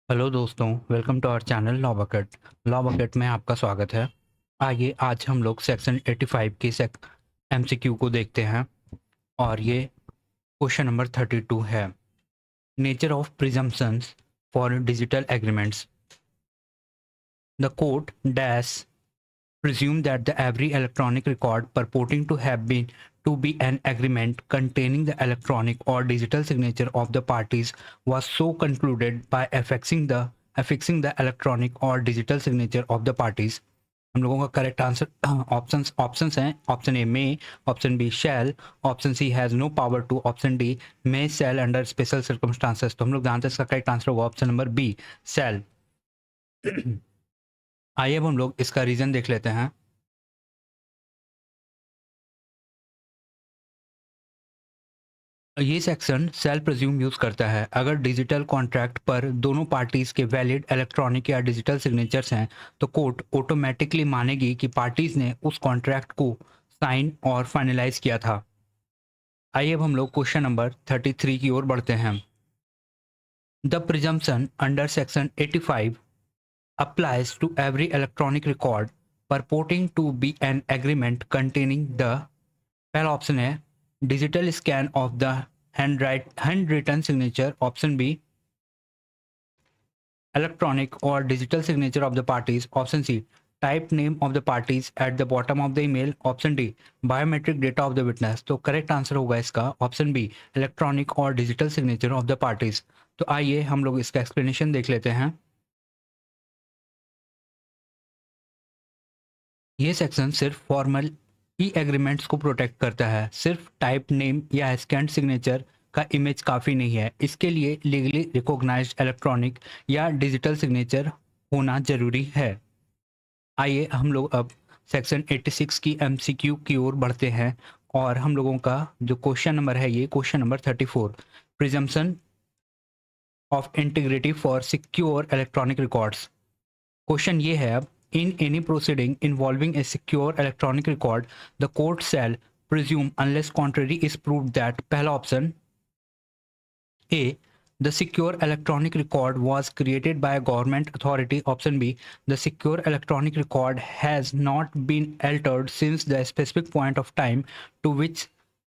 Hello दोस्तों, welcome to our channel law bucket. Law bucket में आपका स्वागत है। आइए आज हम लोग सेक्शन 85 की एमसीक्यू को देखते हैं और ये क्वेश्चन नंबर 32 है। Nature of presumptions for digital agreements. The court dash presume that the every electronic record purporting to have been to be an agreement containing the electronic or digital signature of the parties was so concluded by affixing the electronic or digital signature of the parties। हम लोगों का correct answer options हैं। Option A may, option B shall, option C has no power to, option D may shall under special circumstances. तो हम लोग जानते हैं इसका करेक्ट आंसर होगा ऑप्शन नंबर बी सेल। आइए अब हम लोग इसका रीजन देख लेते हैं। ये सेक्शन सेल प्रिज्यूम यूज करता है अगर डिजिटल कॉन्ट्रैक्ट पर दोनों पार्टीज के वैलिड इलेक्ट्रॉनिक या डिजिटल सिग्नेचर्स हैं तो कोर्ट ऑटोमेटिकली मानेगी कि पार्टीज ने उस कॉन्ट्रैक्ट को साइन और फाइनलाइज किया था। आइए अब हम लोग क्वेश्चन नंबर 33 की ओर बढ़ते हैं। The presumption under section 85 applies to every electronic record purporting to be an agreement containing the पहला ऑप्शन है digital scan of the hand written signature, option B electronic और digital signature of the parties, option C type name of the parties at the bottom of the email, option D biometric data of the witness. तो correct answer होगा इसका option B electronic और digital signature of the parties. तो आइए हम लोग इसका explanation देख लेते हैं। ये सेक्शन सिर्फ फॉर्मल ई एग्रीमेंट्स को प्रोटेक्ट करता है। सिर्फ टाइप नेम या स्कैन सिग्नेचर का इमेज काफ़ी नहीं है, इसके लिए लीगली रिकॉग्नाइज्ड इलेक्ट्रॉनिक या डिजिटल सिग्नेचर होना जरूरी है। आइए हम लोग अब सेक्शन 86 की एमसीक्यू की ओर बढ़ते हैं और हम लोगों का जो क्वेश्चन नंबर है ये question number 34, presumption of integrity for secure electronic records. Question ये है अब, in any proceeding involving a secure electronic record the court shall presume unless contrary is proved that पहला option A the secure electronic record was created by a government authority, option B the secure electronic record has not been altered since the specific point of time to which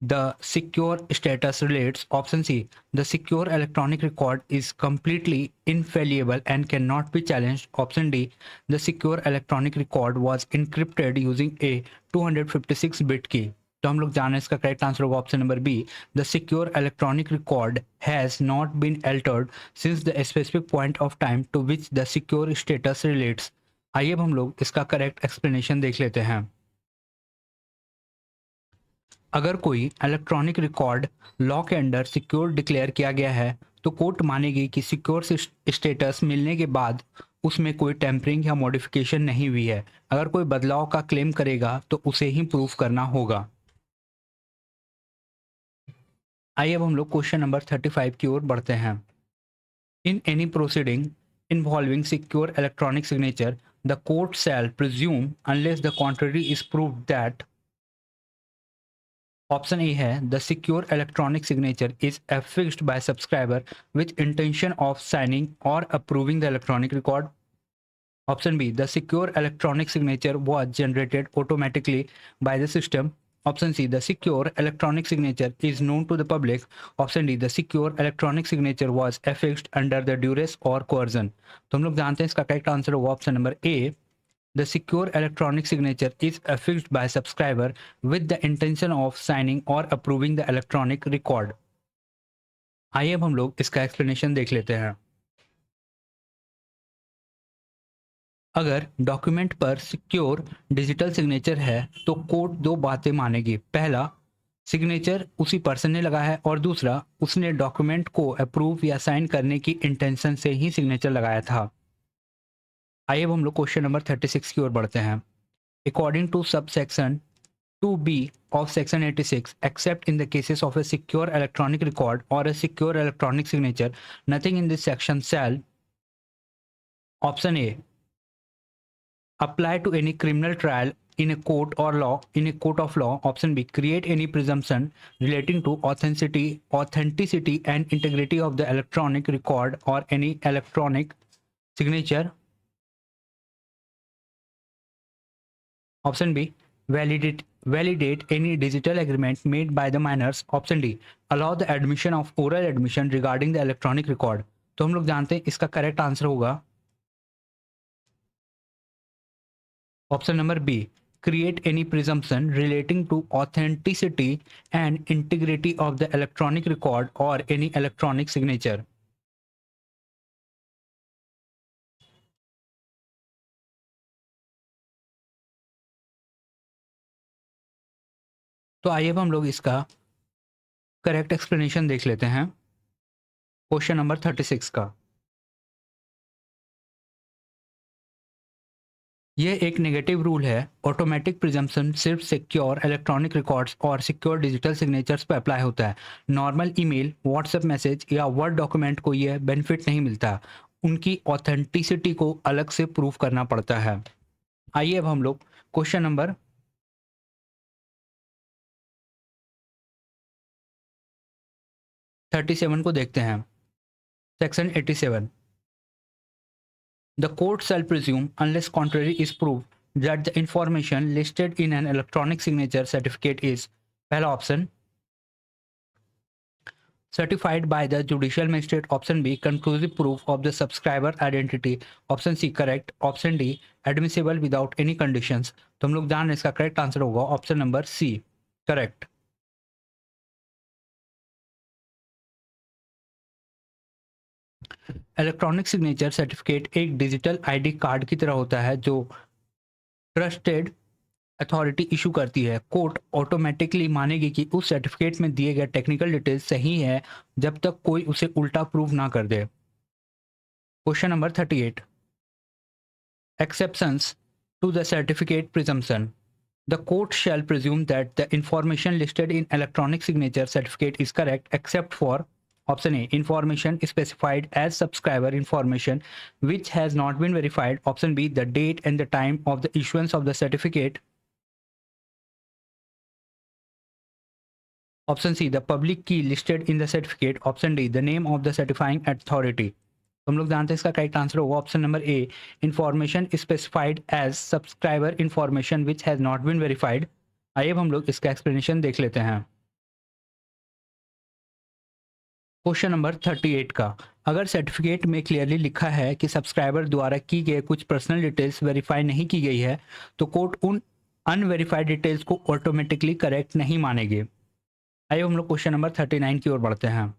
the secure status relates, option C the secure electronic record is completely infallible and cannot be challenged, option D the secure electronic record was encrypted using a 256 bit key। तो हम लोग जाने इसका correct answer होगा option number B the secure electronic record has not been altered since the specific point of time to which the secure status relates. आइए अब हम लोग इसका करेक्ट एक्सप्लेनेशन देख लेते हैं। अगर कोई इलेक्ट्रॉनिक रिकॉर्ड लॉ के अंडर सिक्योर डिक्लेयर किया गया है तो कोर्ट मानेगी कि सिक्योर स्टेटस मिलने के बाद उसमें कोई टेम्परिंग या मॉडिफिकेशन नहीं हुई है। अगर कोई बदलाव का क्लेम करेगा तो उसे ही प्रूफ करना होगा। आइए अब हम लोग क्वेश्चन नंबर 35 की ओर बढ़ते हैं। In any proceeding involving secure electronic signature the court shall presume unless the contrary is proved that, option A है the secure electronic signature is affixed by subscriber with intention of signing और approving the electronic record, option B the secure electronic signature was generated automatically by the system, option C the secure electronic signature is known to the public, option D the secure electronic signature was affixed under the duress or coercion। तो हम लोग जानते हैं इसका correct answer होगा option number A the secure electronic signature is affixed by subscriber with the intention of signing or approving the electronic record। आइए अब हम लोग इसका एक्सप्लेनेशन देख लेते हैं। अगर डॉक्यूमेंट पर सिक्योर डिजिटल सिग्नेचर है तो कोर्ट दो बातें मानेगी। पहला, सिग्नेचर उसी पर्सन ने लगा है और दूसरा, उसने डॉक्यूमेंट को अप्रूव या साइन करने की इंटेंशन से ही सिग्नेचर लगाया था। आइए अब हम लोग क्वेश्चन नंबर 36 की ओर बढ़ते हैं। According to sub section 2B of section 86 except in the cases of a secure electronic record or a secure electronic signature nothing in this section shall, option A apply to any criminal trial in a court or law, in a court of law. Option B, create any presumption relating to authenticity and integrity of the electronic record or any electronic signature. Option B, validate any digital agreement made by the minors. Option D, allow the admission of oral admission regarding the electronic record. तो हम लोग जानते हैं इसका correct answer होगा option number B, create any presumption relating to authenticity and integrity of the electronic record or any electronic signature. तो आइए अब हम लोग इसका करेक्ट एक्सप्लेनेशन देख लेते हैं क्वेश्चन नंबर 36 का। ये एक नेगेटिव रूल है। ऑटोमेटिक प्रिजम्पशन सिर्फ सिक्योर इलेक्ट्रॉनिक रिकॉर्ड्स और सिक्योर डिजिटल सिग्नेचर्स पर अप्लाई होता है। नॉर्मल ईमेल, व्हाट्सएप मैसेज या वर्ड डॉक्यूमेंट को यह बेनिफिट नहीं मिलता, उनकी ऑथेंटिसिटी को अलग से प्रूव करना पड़ता है। आइए अब हम लोग क्वेश्चन नंबर 37 को देखते हैं। Section 87, The court shall presume, unless contrary is proved, that the information listed in an electronic signature certificate is, पहला option, certified by the judicial magistrate. Option B, conclusive proof of the subscriber identity. Option C, correct. Option D, admissible without any conditions. तो हम लोग जान रहे हैं इसका correct answer होगा option number C, correct. Electronic signature certificate एक digital ID card की तरह होता है जो ट्रस्टेड अथॉरिटी इशू करती है। कोर्ट ऑटोमेटिकली मानेगी कि उस सर्टिफिकेट में दिए गए टेक्निकल डिटेल्स सही है जब तक कोई उसे उल्टा प्रूव ना कर दे। Question number 38, exceptions to the certificate presumption. The court shall presume that the information listed in electronic signature certificate is correct except for option A, information specified as subscriber information which has not been verified. Option B, the date and the time of the issuance of the certificate. Option C, the public key listed in the certificate. Option D, the name of the certifying authority. हम लोग जानते हैं इसका correct answer होगा option number A, information specified as subscriber information which has not been verified. आइए अब हम लोग इसका एक्सप्लेनेशन देख लेते हैं क्वेश्चन नंबर 38 का। अगर सर्टिफिकेट में क्लियरली लिखा है कि सब्सक्राइबर द्वारा की गई कुछ पर्सनल डिटेल्स वेरीफाई नहीं की गई है तो कोर्ट उन अनवेरीफाइड डिटेल्स को ऑटोमेटिकली करेक्ट नहीं मानेगी। आइए हम लोग क्वेश्चन नंबर 39 की ओर बढ़ते हैं।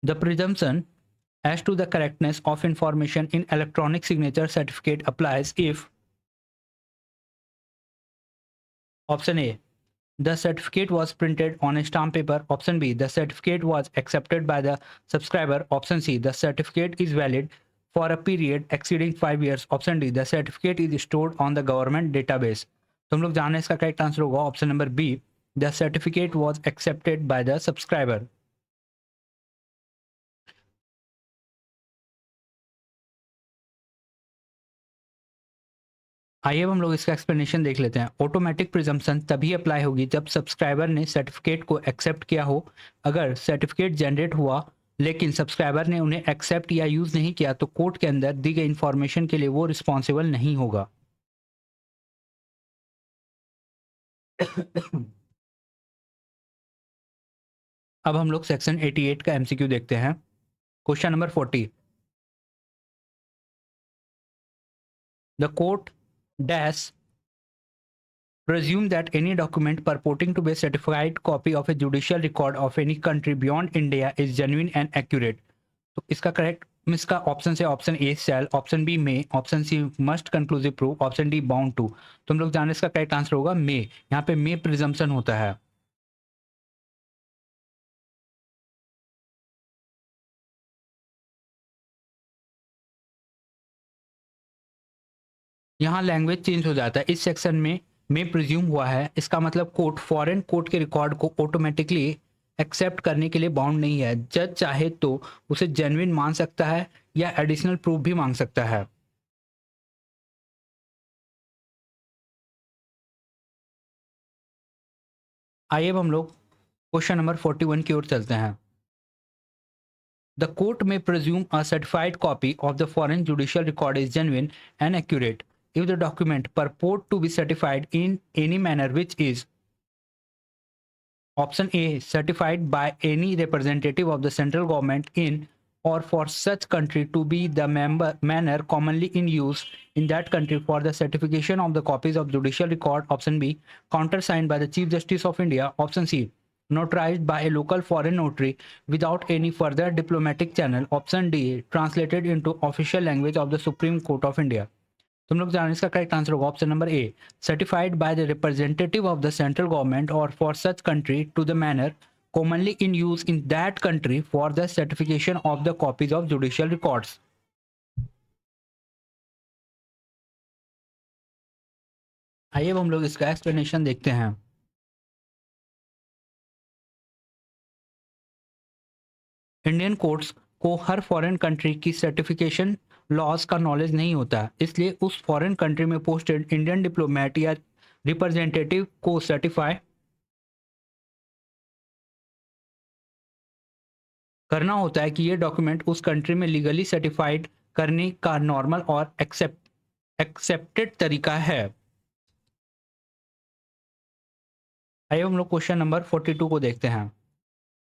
The presumption as to the correctness of information in electronic signature certificate applies if option A, the certificate was printed on a stamp paper. Option B, the certificate was accepted by the subscriber. Option C, the certificate is valid for a period exceeding 5 years. Option D, the certificate is stored on the government database. तो हम लोग जाने इसका correct answer होगा option number B, the certificate was accepted by the subscriber. आइए अब हम लोग इसका एक्सप्लेनेशन देख लेते हैं। ऑटोमेटिक प्रिजम्पशन तभी अप्लाई होगी जब सब्सक्राइबर ने सर्टिफिकेट को एक्सेप्ट किया हो। अगर सर्टिफिकेट जनरेट हुआ लेकिन सब्सक्राइबर ने उन्हें एक्सेप्ट या यूज नहीं किया तो कोर्ट के अंदर दी गई इंफॉर्मेशन के लिए वो रिस्पॉन्सिबल नहीं होगा। अब हम लोग सेक्शन 88 का एमसीक्यू देखते हैं। Question number 40, the court dash presume that any document purporting to be a certified copy of a judicial record of any country beyond India is genuine and accurate. तो इसका करेक्ट इसका option से option A shall, option B may, option C must conclusive proof, option D bound to. तो हम लोग जाने इसका correct answer होगा मे। यहाँ पे मे प्रिजम्पशन होता है। यहाँ लैंग्वेज चेंज हो जाता है। इस सेक्शन में प्रिज्यूम हुआ है, इसका मतलब कोर्ट फॉरेन कोर्ट के रिकॉर्ड को ऑटोमेटिकली एक्सेप्ट करने के लिए बाउंड नहीं है। जज चाहे तो उसे जेन्युइन मान सकता है या एडिशनल प्रूफ भी मांग सकता है। आइए अब हम लोग क्वेश्चन नंबर 41 की ओर चलते हैं। The court may presume a certified copy of the foreign judicial record is genuine and accurate if the document purport to be certified in any manner which is option A certified by any representative of the central government in or for such country to be the manner commonly in use in that country for the certification of the copies of judicial record. Option B countersigned by the Chief Justice of India. Option C notarized by a local foreign notary without any further diplomatic channel. Option D translated into official language of the Supreme Court of India. तुम लोग जानो इसका correct answer होगा option number A certified by the representative of the central government और for such country to the manner commonly in use in that country for the certification of the copies of judicial records. आइए अब हम लोग इसका explanation देखते हैं। Indian courts को हर foreign country की सर्टिफिकेशन लॉज का नॉलेज नहीं होता, इसलिए उस फॉरेन कंट्री में पोस्टेड इंडियन डिप्लोमेट या रिप्रेजेंटेटिव को सर्टिफाई करना होता है कि ये डॉक्यूमेंट उस कंट्री में लीगली सर्टिफाइड करने का नॉर्मल और एक्सेप्टेड तरीका है। आइए हम लोग क्वेश्चन नंबर 42 को देखते हैं।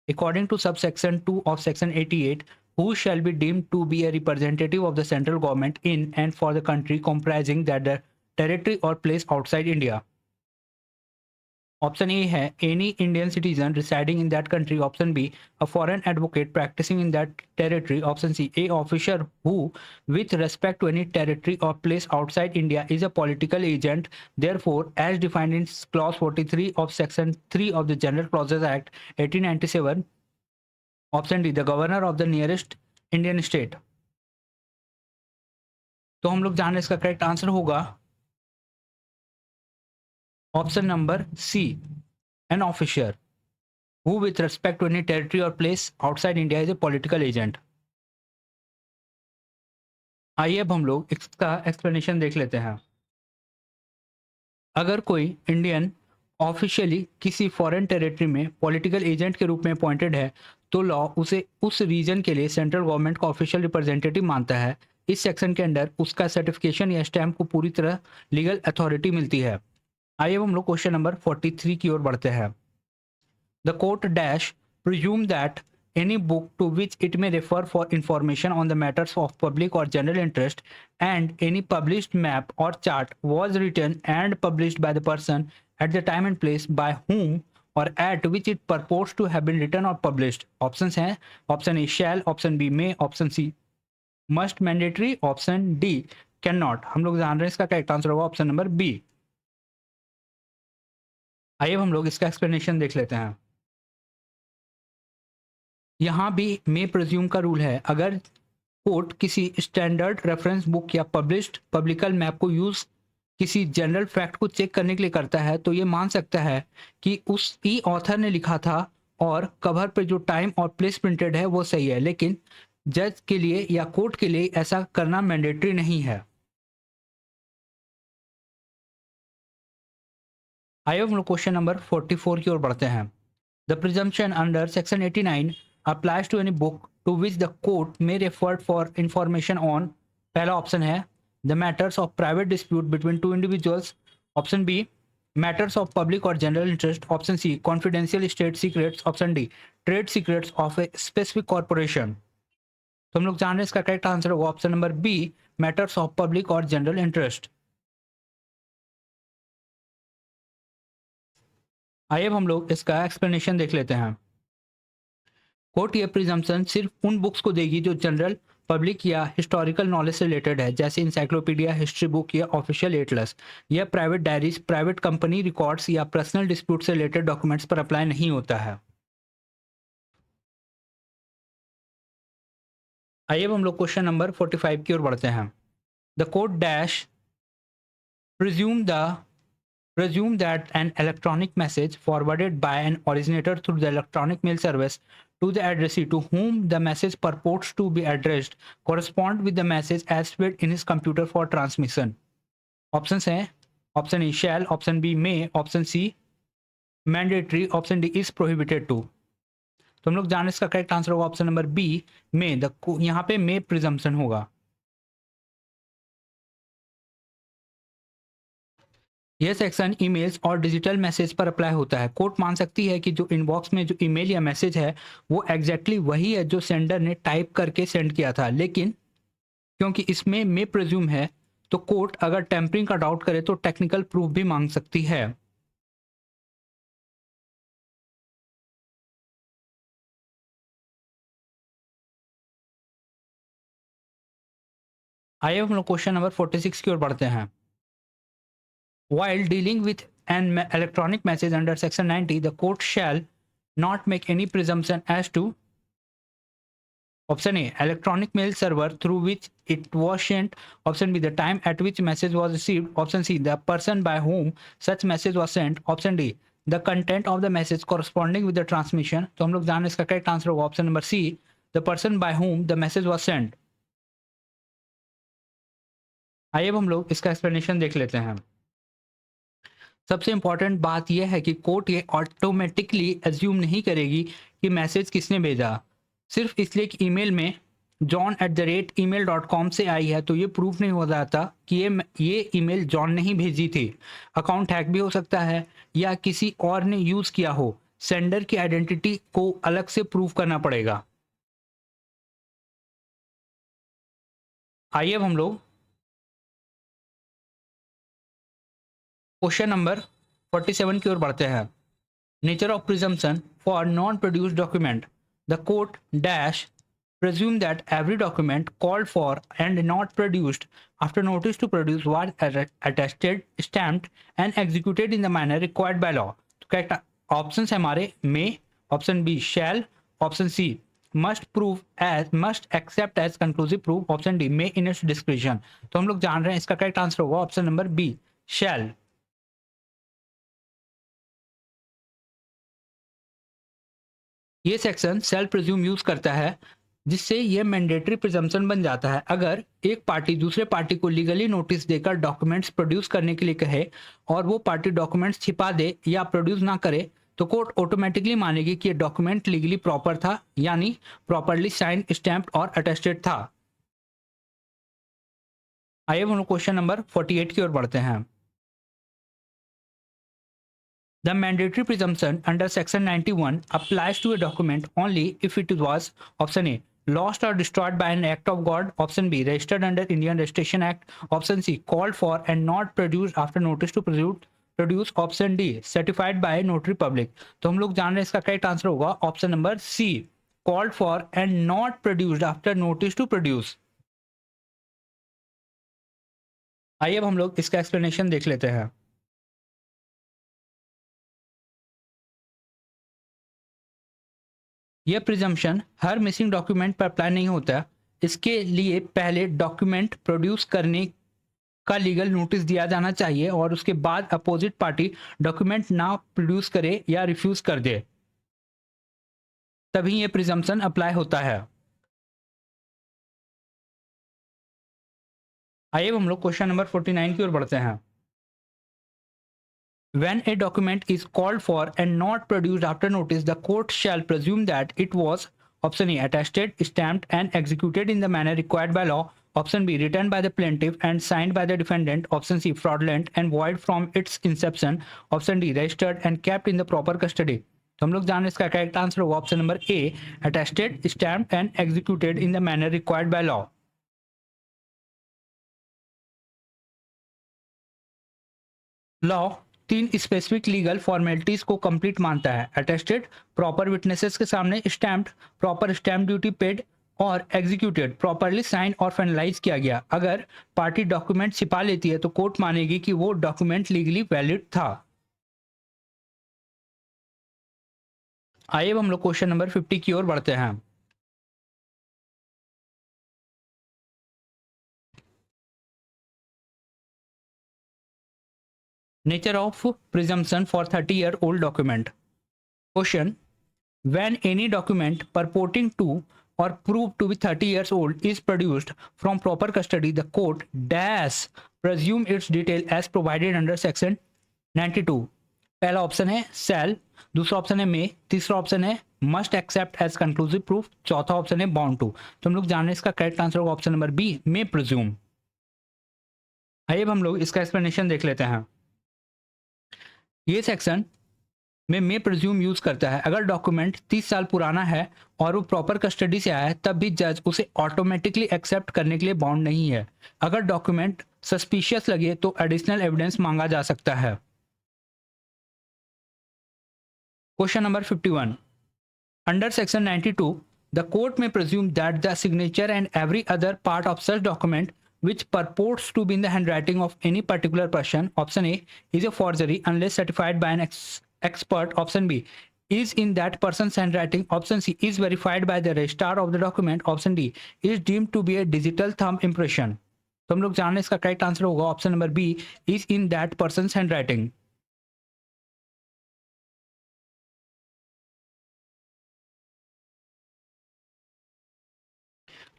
According to sub section 2 of section 88 who shall be deemed to be a representative of the central government in and for the country comprising that the territory or place outside India. Option A है any Indian citizen residing in that country. Option B a foreign advocate practising in that territory. Option C a officer who with respect to any territory और place outside India is a political agent therefor as defined in clause 43 of section 3 of the General Clauses Act 1897। Option D the governor of the nearest Indian state. तो हम लोग जान इसका correct answer होगा option number C an officer who with respect to any territory or place outside India is a political agent. आइए अब हम लोग इसका एक्सप्लेनेशन देख लेते हैं। अगर कोई इंडियन ऑफिशियली किसी फॉरेन टेरिटरी में पॉलिटिकल एजेंट के रूप में अपॉइंटेड है तो लॉ उसे उस रीजन के लिए सेंट्रल गवर्नमेंट का ऑफिशियल रिप्रेजेंटेटिव मानता है। इस सेक्शन के अंडर उसका सर्टिफिकेशन या स्टैम्प को पूरी तरह लीगल अथॉरिटी मिलती है। आइए अब हम लोग क्वेश्चन नंबर 43 की ओर बढ़ते हैं। The court dash presume that any book to which it may refer for information on the matters of public or general interest and any published map or chart was written and published by the person at the time and place by whom or at which it purports to have been written or published. Options हैं option A shall, option B may, option C must mandatory, option D cannot। हम लोग जान रहे हैं इसका correct answer होगा option number B. आइए हम लोग इसका एक्सप्लेनेशन देख लेते हैं। यहाँ भी मे प्रिज्यूम का रूल है। अगर कोर्ट किसी स्टैंडर्ड रेफरेंस बुक या पब्लिश्ड पब्लिकल मैप को यूज किसी जनरल फैक्ट को चेक करने के लिए करता है तो ये मान सकता है कि उस ई ऑथर ने लिखा था और कवर पे जो टाइम और प्लेस प्रिंटेड है वो सही है, लेकिन जज के लिए या कोर्ट के लिए ऐसा करना मैंडेटरी नहीं है। आइए हम लोग क्वेश्चन नंबर 44 की ओर बढ़ते हैं। The presumption under section 89 applies to any book to which the court may refer for information on पहला ऑप्शन है the matters of private dispute between two individuals, option B matters of public or general interest, option C confidential state secrets, option D trade secrets of a specific corporation। तो हम लोग जान रहे हैं इसका correct answer होगा option number B matters of public or general interest। आइए अब हम लोग इसका एक्सप्लेनेशन देख लेते हैं। कोर्ट ये प्रिजम्पशन सिर्फ उन बुक्स को देगी जो जनरल पब्लिक या हिस्टोरिकल नॉलेज से रिलेटेड है, जैसे इंसाइक्लोपीडिया, हिस्ट्री बुक या ऑफिशियल एटलस। यह private diaries, private company records या पर्सनल डिस्प्यूट से रिलेटेड डॉक्यूमेंट्स पर अप्लाई नहीं होता है। आइए अब हम लोग क्वेश्चन नंबर 45 की ओर बढ़ते हैं। The court dash presume that an electronic message forwarded by an originator through the electronic mail service to the addressee to whom the message purports to be addressed correspond with the message as fed in his computer for transmission। Options हैं option A shall, option B may, option C mandatory, option D is prohibited to. तो हम लोग जाने इसका correct answer होगा option number B में, the यहाँ पे मे प्रिजम्पशन होगा। यह सेक्शन ईमेल्स और डिजिटल मैसेज पर अप्लाई होता है। कोर्ट मान सकती है कि जो इनबॉक्स में जो ईमेल या मैसेज है वो एग्जैक्टली वही है जो सेंडर ने टाइप करके सेंड किया था, लेकिन क्योंकि इसमें मे प्रिज्यूम है तो कोर्ट अगर टेम्परिंग का डाउट करे तो टेक्निकल प्रूफ भी मांग सकती है। आइए हम लोग क्वेश्चन नंबर 46 की ओर बढ़ते हैं। While dealing with an electronic message under Section 90, the court shall not make any presumption as to option A, electronic mail server through which it was sent, option B, the time at which message was received, option C, the person by whom such message was sent, option D, the content of the message corresponding with the transmission। तो हम लोग जाने इसका correct answer होगा option number C, the person by whom the message was sent। आइए अब हम लोग इसका एक्सप्लेनेशन देख लेते हैं। सबसे इंपॉर्टेंट बात यह है कि कोर्ट ये ऑटोमेटिकली एज्यूम नहीं करेगी कि मैसेज किसने भेजा। सिर्फ इसलिए कि ईमेल में john@email.com से आई है तो ये प्रूफ नहीं हो जाता कि ये ईमेल जॉन ने ही भेजी थी। अकाउंट हैक भी हो सकता है या किसी और ने यूज़ किया हो। सेंडर की आइडेंटिटी को अलग से प्रूव करना पड़ेगा। आइए अब हम लोग क्वेश्चन नंबर 47 की ओर बढ़ते हैं। Nature of presumption for non produced document, the court dash presume that every document called for and not produced after notice to produce was attested, stamped and executed in the manner required by law। तो correct option है हमारे में, option B shall, option C must accept as conclusive proof, option D may in its description. तो हम लोग जान रहे हैं इसका करेक्ट आंसर होगा ऑप्शन नंबर बी शैल। ये सेक्शन सेल्फ प्रिज्यूम यूज करता है जिससे यह मैंडेटरी प्रिजम्पशन बन जाता है। अगर एक पार्टी दूसरे पार्टी को लीगली नोटिस देकर डॉक्यूमेंट्स प्रोड्यूस करने के लिए कहे और वो पार्टी डॉक्यूमेंट्स छिपा दे या प्रोड्यूस ना करे तो कोर्ट ऑटोमेटिकली मानेगी कि ये डॉक्यूमेंट लीगली प्रॉपर था, यानी प्रॉपरली साइन, स्टैम्प्ड और अटेस्टेड था। आइए हम लोग क्वेश्चन नंबर 48 की ओर बढ़ते हैं। The mandatory presumption under Section 91 applies to a document only if it was option A, lost or destroyed by an act of God, option B, registered under Indian Registration Act, option C, called for and not produced after notice to produce, option D, certified by notary public। तो हम लोग जान रहे हैं इसका correct answer होगा option number C, called for and not produced after notice to produce। आइए अब हम लोग इसका एक्सप्लेनेशन देख लेते हैं। यह प्रिजम्पशन हर मिसिंग डॉक्यूमेंट पर अप्लाई नहीं होता। इसके लिए पहले डॉक्यूमेंट प्रोड्यूस करने का लीगल नोटिस दिया जाना चाहिए और उसके बाद अपोजिट पार्टी डॉक्यूमेंट ना प्रोड्यूस करे या रिफ्यूज कर दे, तभी यह प्रिजम्पशन अप्लाई होता है। आइए हम लोग क्वेश्चन नंबर 49 की ओर बढ़ते हैं। When a document is called for and not produced after notice, the court shall presume that it was option A, attested, stamped and executed in the manner required by law, option B, written by the plaintiff and signed by the defendant, option C, fraudulent and void from its inception, option D, registered and kept in the proper custody। तो हम लोग जान इसका correct answer होगा option number A, attested, stamped and executed in the manner required by law. Law तीन specific legal formalities को complete मानता है: अटेस्टेड, प्रॉपर विटनेसेस के सामने, stamped, proper stamp duty paid और एग्जीक्यूटेड, प्रॉपरली साइन और finalise किया गया। अगर पार्टी डॉक्यूमेंट छिपा लेती है तो कोर्ट मानेगी कि वो डॉक्यूमेंट लीगली वैलिड था। आइए हम लोग क्वेश्चन नंबर 50 की ओर बढ़ते हैं। Nature of presumption for 30-year-old document. Question: when any document purporting to or proved to be 30 years old is produced from proper custody, the court dash presume its detail as provided under section 92। पहला option है cell, दूसरा option है मे, तीसरा option है must accept as conclusive proof, चौथा option है bound to. तो हम लोग जान रहे हैं इसका करेक्ट आंसर होगा option number B, may presume. आइए अब हम लोग इसका एक्सप्लेनेशन देख लेते हैं। ये सेक्शन में मे प्रिज्यूम यूज करता है अगर डॉक्यूमेंट 30 साल पुराना है और वो प्रॉपर कस्टडी से आया है, तब भी जज उसे ऑटोमेटिकली एक्सेप्ट करने के लिए बाउंड नहीं है। अगर डॉक्यूमेंट सस्पिशियस लगे तो एडिशनल एविडेंस मांगा जा सकता है। Question number 51, under section 92 the court may presume that the signature and every other part of such document which purports to be in the handwriting of any particular person, option A, is a forgery unless certified by an expert, option B, is in that person's handwriting, option C, is verified by the registrar of the document, option D, is deemed to be a digital thumb impression। तो हम लोग जान लें इसका correct answer होगा option number B, is in that person's handwriting.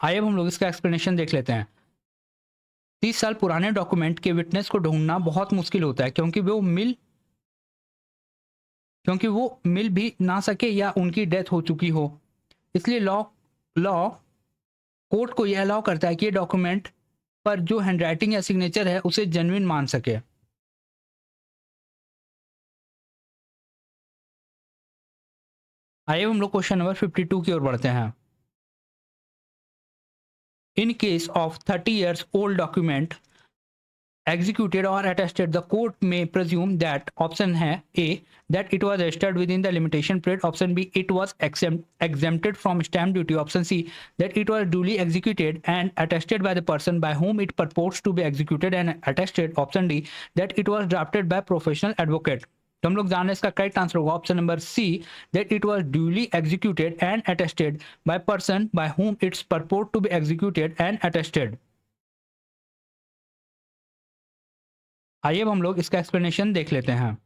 आइए अब हम लोग इसका एक्सप्लेनेशन देख लेते हैं। 30 साल पुराने डॉक्यूमेंट के विटनेस को ढूंढना बहुत मुश्किल होता है क्योंकि वो मिल भी ना सके या उनकी डेथ हो चुकी हो। इसलिए लॉ कोर्ट को यह अलाउ करता है कि ये डॉक्यूमेंट पर जो हैंडराइटिंग या सिग्नेचर है उसे जेन्युइन मान सके। आइए हम लोग क्वेश्चन नंबर 52 की ओर बढ़ते हैं। In case of 30 years old document executed or attested, the court may presume that option है A, that it was registered within the limitation period, option B, it was exempted from stamp duty, option C, that it was duly executed and attested by the person by whom it purports to be executed and attested, option D, that it was drafted by professional advocate। तो हम लोग जान रहे हैं इसका correct answer होगा option number C, that it was duly executed and attested by person by whom its purport to be executed and attested। आइए अब हम लोग इसका एक्सप्लेनेशन देख लेते हैं।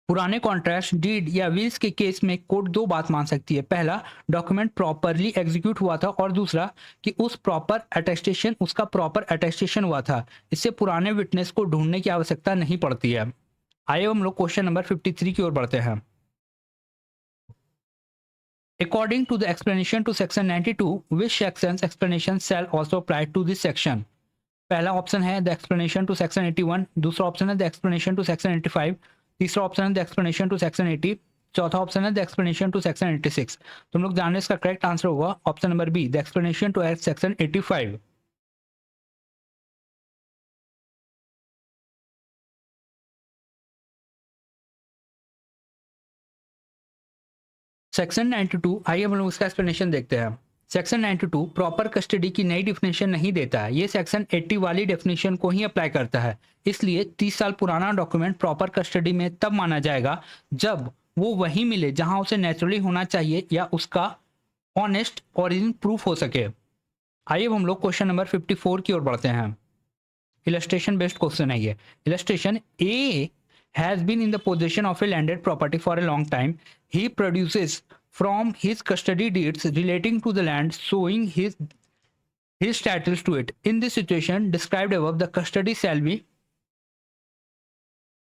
पुराने कॉन्ट्रैक्ट, डीड या विल्स के केस में कोर्ट दो बात मान सकती है। पहला, डॉक्यूमेंट प्रॉपरली एग्जीक्यूट हुआ था, और दूसरा कि उसका प्रॉपर अटेस्टेशन हुआ था। इससे पुराने विटनेस को ढूंढने की आवश्यकता नहीं पड़ती है। आइए हम लोग क्वेश्चन नंबर 53 की ओर बढ़ते हैं। According to the explanation to section 92, which section's explanation shall also apply to this section? पहला ऑप्शन है द एक्सप्लेनेशन टू सेक्शन 81, दूसरा ऑप्शन है द एक्सप्लेनेशन टू सेक्शन 85, तीसरा ऑप्शन है द एक्सप्लेनेशन टू सेक्शन 80, चौथा ऑप्शन है the explanation to section 86। तो हम लोग जान रहे इसका करेक्ट आंसर होगा option number B, the explanation to section 85। Section 92, आइए हम लोग इसका एक्सप्लेनेशन देखते हैं। सेक्शन 92 प्रॉपर कस्टडी की नई डिफिनेशन नहीं देता है, ये सेक्शन 80 वाली डेफिनेशन को ही अप्लाई करता है। इसलिए 30 साल पुराना डॉक्यूमेंट प्रॉपर कस्टडी में तब माना जाएगा जब वो वहीं मिले जहां उसे नेचुरली होना चाहिए या उसका ऑनेस्ट ओरिजिन प्रूफ हो सके। आइए हम लोग क्वेश्चन नंबर 54 की ओर बढ़ते हैं। इलस्ट्रेशन बेस्ड क्वेश्चन है ये। Illustration, A has been in the possession of a landed property for a long time. He produces from his custody deeds relating to the land showing his titles to it. In this situation described above, the custody shall be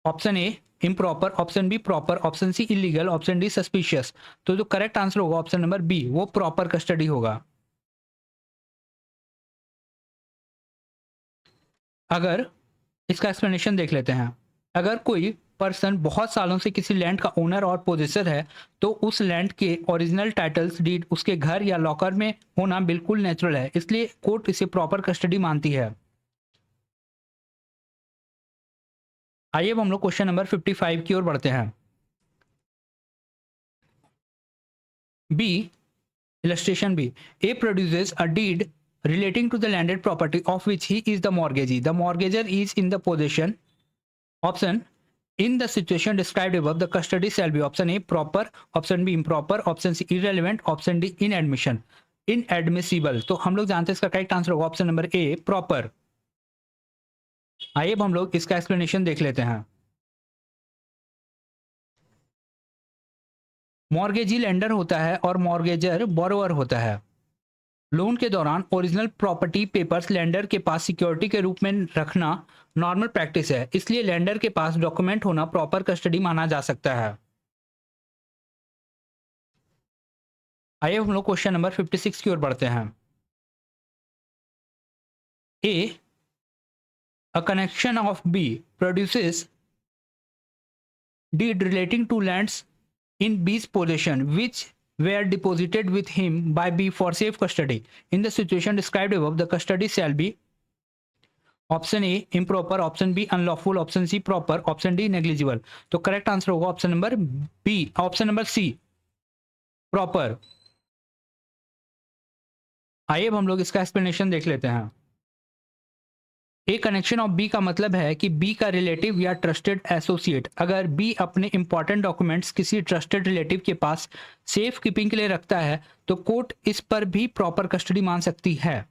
option A improper, option B proper, option C illegal, option D suspicious। तो जो correct answer होगा option number B, वो proper custody होगा। अगर इसका explanation देख लेते हैं। अगर कोई पर्सन बहुत सालों से किसी लैंड का ओनर और पोजेसर है, तो उस लैंड के ओरिजिनल टाइटल्स डीड उसके घर या लॉकर में होना बिल्कुल नेचुरल है, इसलिए कोर्ट इसे प्रॉपर कस्टडी मानती है। आइए अब हम लोग क्वेश्चन नंबर 55 की ओर बढ़ते हैं। B, illustration B, A produces a deed relating to the landed property of which he is the mortgagee. The mortgager is in the possession. Option, in the situation described above, the custody shall be option A proper, option B improper, option C irrelevant, option D inadmissible। तो हम लोग जानते हैं इसका correct answer होगा option number ए, proper. आइए अब हम लोग इसका एक्सप्लेनेशन देख लेते हैं। मॉर्गेजी लेंडर होता है और मॉर्गेजर बोरोवर होता है। लोन के दौरान ओरिजिनल प्रॉपर्टी पेपर्स लेंडर के पास सिक्योरिटी के रूप में रखना नॉर्मल प्रैक्टिस है, इसलिए लेंडर के पास डॉक्यूमेंट होना प्रॉपर कस्टडी माना जा सकता है। आइए हम लोग क्वेश्चन नंबर 56 की ओर बढ़ते हैं। A connection of B produces deed relating to lands in B's possession which were deposited with him by B for safe custody. In the situation described above, the custody shall be option A improper, option B unlawful, option C proper, option D negligible. तो correct answer होगा option number B, option number C proper. आइए अब हम लोग इसका explanation देख लेते हैं। ए कनेक्शन ऑफ बी का मतलब है कि बी का रिलेटिव या ट्रस्टेड एसोसिएट अगर बी अपने इंपॉर्टेंट डॉक्यूमेंट्स किसी ट्रस्टेड रिलेटिव के पास सेफ कीपिंग के लिए रखता है तो कोर्ट इस पर भी प्रॉपर कस्टडी मान सकती है,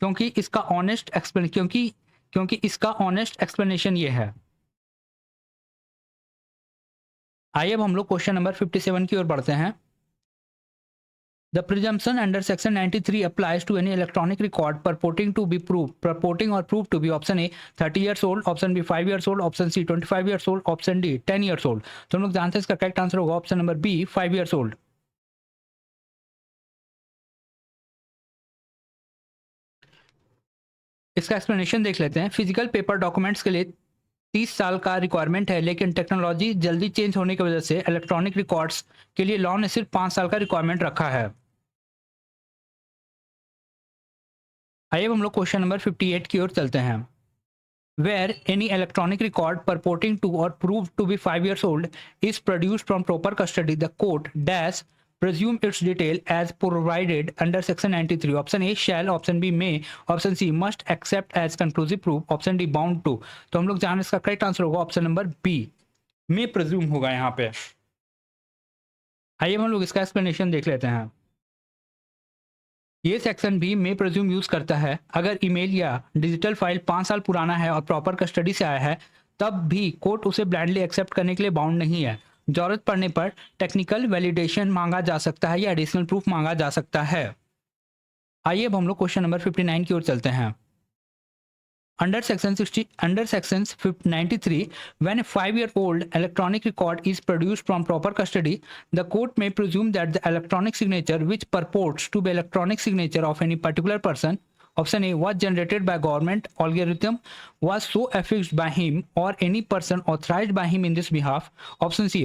क्योंकि इसका ऑनेस्ट एक्सप्लेनेशन ये है। आइए अब हम लोग क्वेश्चन नंबर 57 की ओर बढ़ते हैं। The presumption under section 93 applies to any electronic record purporting or proved to be option A 30 years old, option B 5 years old, option C 25 years old, option D 10 years old। तो हम लोग जानते हैं इसका करेक्ट आंसर होगा option number B 5 years old। इसका explanation देख लेते हैं। फिजिकल पेपर डॉक्यूमेंट्स के लिए 30 साल का रिक्वायरमेंट है, लेकिन टेक्नोलॉजी जल्दी चेंज होने की वजह से इलेक्ट्रॉनिक रिकॉर्ड्स के लिए लॉ ने सिर्फ 5 साल का रिक्वायरमेंट रखा है। आइए हम लोग क्वेश्चन नंबर 58 की ओर चलते हैं। Where any electronic record purporting to or proved to be 5 years old is produced from proper custody, the court dash presume its detail as provided under section 93. Option A shall, option B may, option C must accept as conclusive proof, option D bound to। तो हम लोग जान इसका correct answer होगा option number B में presume होगा यहाँ पे। आइए हम लोग इसका एक्सप्लेनेशन देख लेते हैं। ये सेक्शन भी मे प्रेज्यूम यूज करता है अगर ईमेल या डिजिटल फाइल 5 साल पुराना है और प्रॉपर कस्टडी से आया है, तब भी कोर्ट उसे ब्लाइंडली एक्सेप्ट करने के लिए बाउंड नहीं है। जरूरत पड़ने पर टेक्निकल वैलिडेशन मांगा जा सकता है या एडिशनल प्रूफ मांगा जा सकता है। आइए अब हम लोग क्वेश्चन नंबर 59 की ओर चलते हैं। Under section 93, when a 5-year-old electronic record is produced from proper custody, the court may presume that the electronic signature which purports to be electronic signature of any particular person, option A, was generated by government algorithm, was so affixed by him or any person authorized by him in this behalf, option C,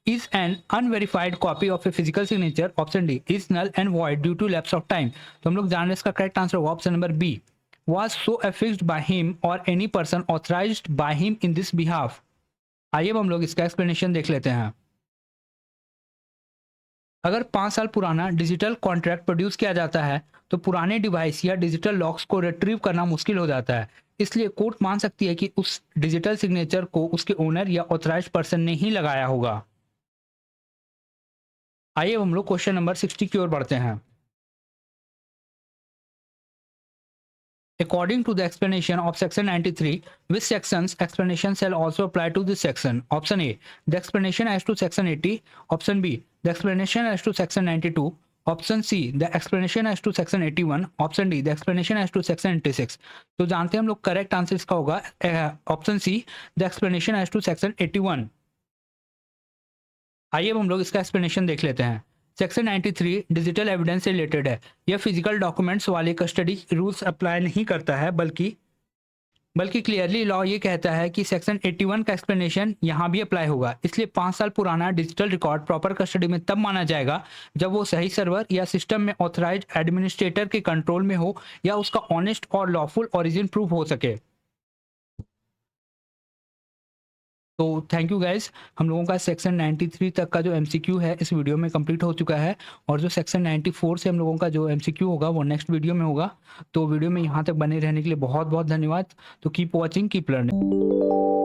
is an unverified copy of a physical signature, option D, is null and void due to lapse of time। तो हम लोग जान रहे हैं इसका correct answer होगा option number B was so affixed by him or any person authorized by him in this behalf। आइए अब हम लोग इसका एक्सप्लेनेशन देख लेते हैं। अगर 5 साल पुराना डिजिटल कॉन्ट्रैक्ट प्रोड्यूस किया जाता है तो पुराने डिवाइस या डिजिटल लॉक्स को रिट्रीव करना मुश्किल हो जाता है, इसलिए कोर्ट मान सकती है कि उस डिजिटल सिग्नेचर को उसके ओनर या ऑथराइज्ड पर्सन ने ही लगाया होगा। आइए हम लोग क्वेश्चन नंबर 60 की ओर बढ़ते हैं। According to the explanation of section 93, which section's explanation shall also apply to this section? Option A, the explanation as to section 80, option B, the explanation as to section 92, option C, the explanation as to section 81, option D, the explanation as to section 86। तो जानते हैं हम लोग correct answer इसका होगा option C, the explanation as to section 81। आइए अब हम लोग इसका एक्सप्लेनेशन देख लेते हैं। सेक्शन 93 डिजिटल एविडेंस से रिलेटेड है। यह फिजिकल डॉक्यूमेंट्स वाले कस्टडी रूल्स अप्लाई नहीं करता है, बल्कि क्लियरली लॉ ये कहता है कि सेक्शन 81 का एक्सप्लेनेशन यहाँ भी अप्लाई होगा। इसलिए 5 साल पुराना डिजिटल रिकॉर्ड प्रॉपर कस्टडी में तब माना जाएगा जब वो सही सर्वर या सिस्टम में ऑथराइज्ड एडमिनिस्ट्रेटर के कंट्रोल में हो या उसका ऑनेस्ट और लॉफुल ओरिजिन प्रूफ हो सके। तो थैंक यू गाइज, हम लोगों का सेक्शन 93 तक का जो एमसीक्यू है इस वीडियो में कंप्लीट हो चुका है, और जो सेक्शन 94 से हम लोगों का जो एमसीक्यू होगा वो नेक्स्ट वीडियो में होगा। तो वीडियो में यहाँ तक बने रहने के लिए बहुत बहुत धन्यवाद। तो कीप वॉचिंग, कीप लर्निंग।